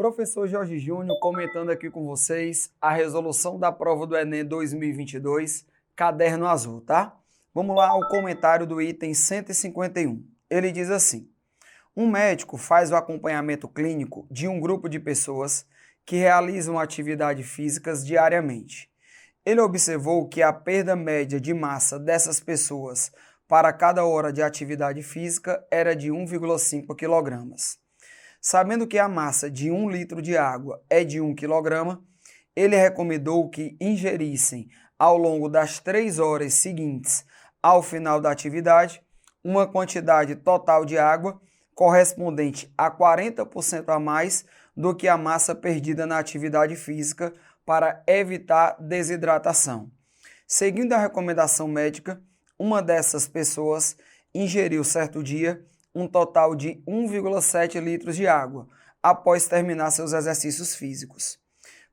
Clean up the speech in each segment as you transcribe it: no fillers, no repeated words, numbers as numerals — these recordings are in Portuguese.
Professor Jorge Júnior comentando aqui com vocês a resolução da prova do Enem 2022, caderno azul, tá? Vamos lá ao comentário do item 151. Ele diz assim: um médico faz o acompanhamento clínico de um grupo de pessoas que realizam atividades físicas diariamente. Ele observou que a perda média de massa dessas pessoas para cada hora de atividade física era de 1,5 kg. Sabendo que a massa de 1 litro de água é de 1 kg, ele recomendou que ingerissem, ao longo das 3 horas seguintes ao final da atividade, uma quantidade total de água correspondente a 40% a mais do que a massa perdida na atividade física para evitar desidratação. Seguindo a recomendação médica, uma dessas pessoas ingeriu certo dia um total de 1,7 litros de água após terminar seus exercícios físicos.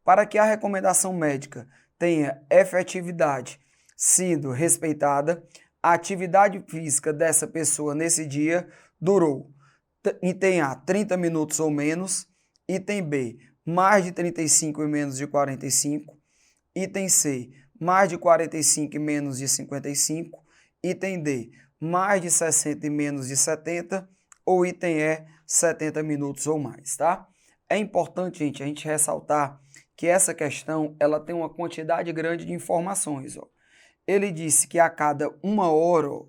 Para que a recomendação médica tenha efetividade sido respeitada, a atividade física dessa pessoa nesse dia durou item A, 30 minutos ou menos, item B, mais de 35 e menos de 45, item C, mais de 45 e menos de 55, item D, mais de 60 e menos de 70, ou item E, 70 minutos ou mais, tá? É importante, gente, a gente ressaltar que essa questão, ela tem uma quantidade grande de informações, ó. Ele disse que a cada 1 hora,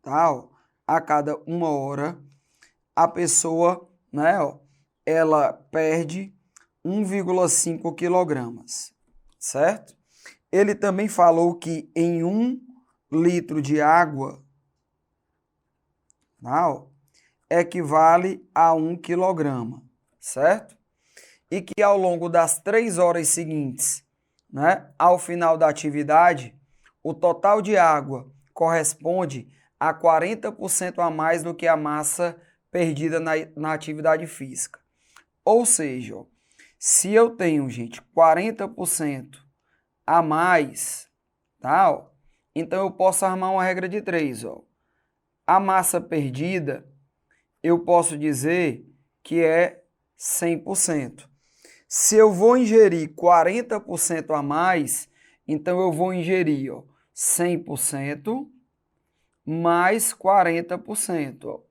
tá, ó, a cada 1 hora, a pessoa, né, ó, ela perde 1,5 kg, certo? Ele também falou que em 1 litro de água, tá, ó, equivale a 1 kg, certo? E que ao longo das 3 horas seguintes, né, ao final da atividade, o total de água corresponde a 40% a mais do que a massa perdida na atividade física. Ou seja, ó, se eu tenho, gente, 40% a mais, tá, ó, então eu posso armar uma regra de 3. Ó. A massa perdida, eu posso dizer que é 100%. Se eu vou ingerir 40% a mais, então eu vou ingerir, ó, 100% mais 40%. Ó.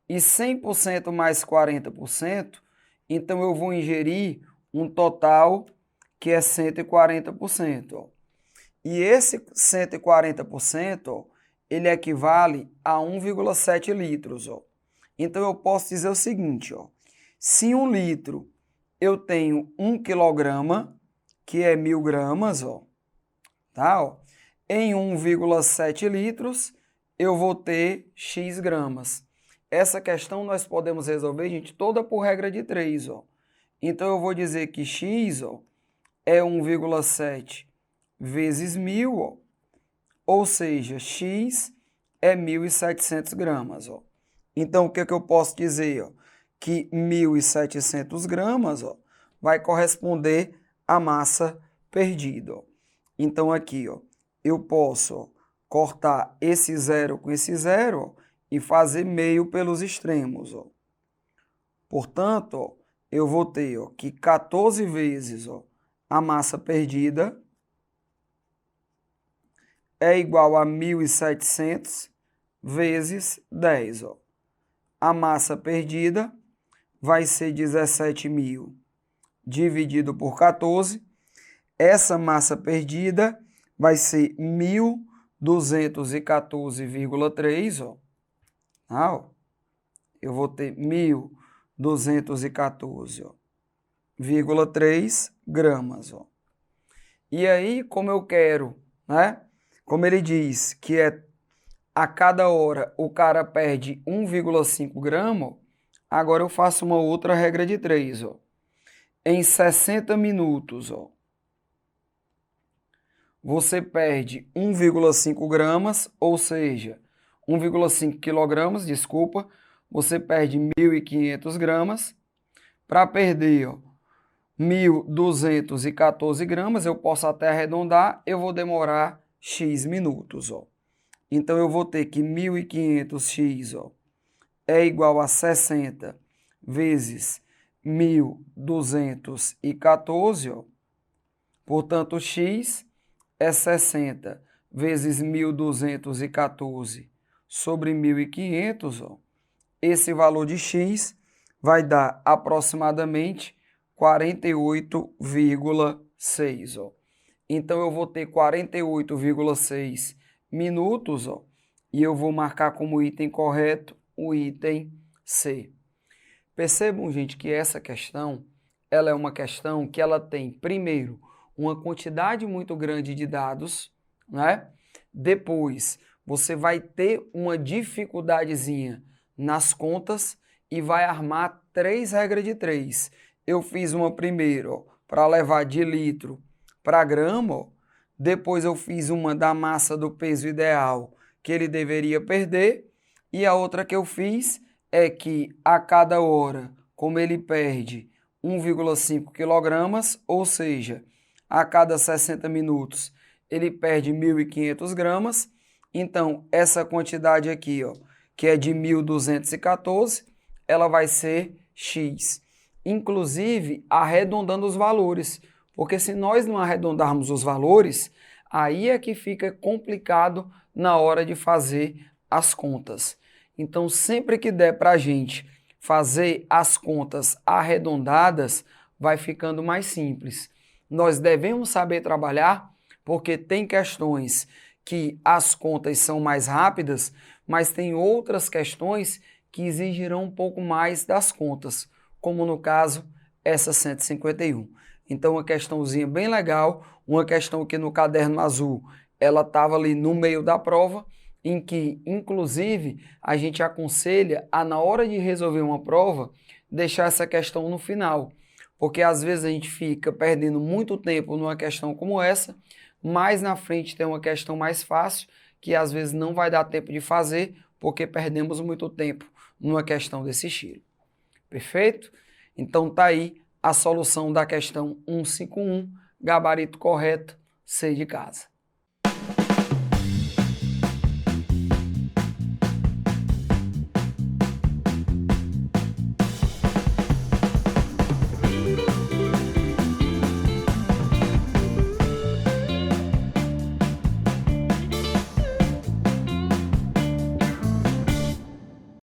E 100% mais 40%, então eu vou ingerir um total que é 140%. Ó. E esse 140%, ó, ele equivale a 1,7 litros. Ó. Então eu posso dizer o seguinte, ó, se 1 litro eu tenho 1 quilograma, que é 1000 gramas, ó, tá? Ó, em 1,7 litros eu vou ter X gramas. Essa questão nós podemos resolver, gente, toda por regra de 3. Ó. Então eu vou dizer que X, ó, é 1,7 vezes 1000, ó, ou seja, X é 1.700 gramas. Ó. Então, o que eu posso dizer? Ó? Que 1.700 gramas, ó, vai corresponder à massa perdida. Ó. Então, aqui, ó, eu posso, ó, cortar esse zero com esse zero, ó, e fazer meio pelos extremos. Ó. Portanto, ó, eu vou ter, ó, que 14 vezes, ó, a massa perdida é igual a 1.700 vezes 10. Ó. A massa perdida vai ser 17.000 dividido por 14. Essa massa perdida vai ser 1.214,3. Ó. Ah, ó. Eu vou ter 1.214,3 gramas. Ó. E aí, como eu quero, né? Como ele diz que é a cada hora o cara perde 1,5 grama, agora eu faço uma outra regra de 3. Ó. Em 60 minutos, ó, você perde 1,5 gramas, ou seja, 1,5 quilogramas, desculpa, você perde 1.500 gramas. Para perder, ó, 1.214 gramas, eu posso até arredondar, eu vou demorar X minutos. Ó. Então, eu vou ter que 1.500x, ó, é igual a 60 vezes 1.214, ó. Portanto, x é 60 vezes 1.214 sobre 1.500, ó. Esse valor de x vai dar aproximadamente 48,6, ó. Então, eu vou ter 48,6 minutos, ó, e eu vou marcar como item correto o item C. Percebam, gente, que essa questão, ela é uma questão que ela tem, primeiro, uma quantidade muito grande de dados, né? Depois, você vai ter uma dificuldadezinha nas contas e vai armar 3 regras de 3. Eu fiz uma primeiro para levar de litro para grama, ó. Depois eu fiz uma da massa do peso ideal que ele deveria perder, e a outra que eu fiz é que a cada hora, como ele perde 1,5 kg, ou seja, a cada 60 minutos ele perde 1.500 gramas, então essa quantidade aqui, ó, que é de 1.214, ela vai ser x. Inclusive, arredondando os valores, porque se nós não arredondarmos os valores, aí é que fica complicado na hora de fazer as contas. Então, sempre que der para a gente fazer as contas arredondadas, vai ficando mais simples. Nós devemos saber trabalhar, porque tem questões que as contas são mais rápidas, mas tem outras questões que exigirão um pouco mais das contas, como no caso essa 151. Então, uma questãozinha bem legal, uma questão que no caderno azul ela estava ali no meio da prova, em que, inclusive, a gente aconselha a, na hora de resolver uma prova, deixar essa questão no final, porque às vezes a gente fica perdendo muito tempo numa questão como essa, mais na frente tem uma questão mais fácil, que às vezes não vai dar tempo de fazer, porque perdemos muito tempo numa questão desse estilo. Perfeito? Então tá aí a solução da questão 151, gabarito correto, C de casa.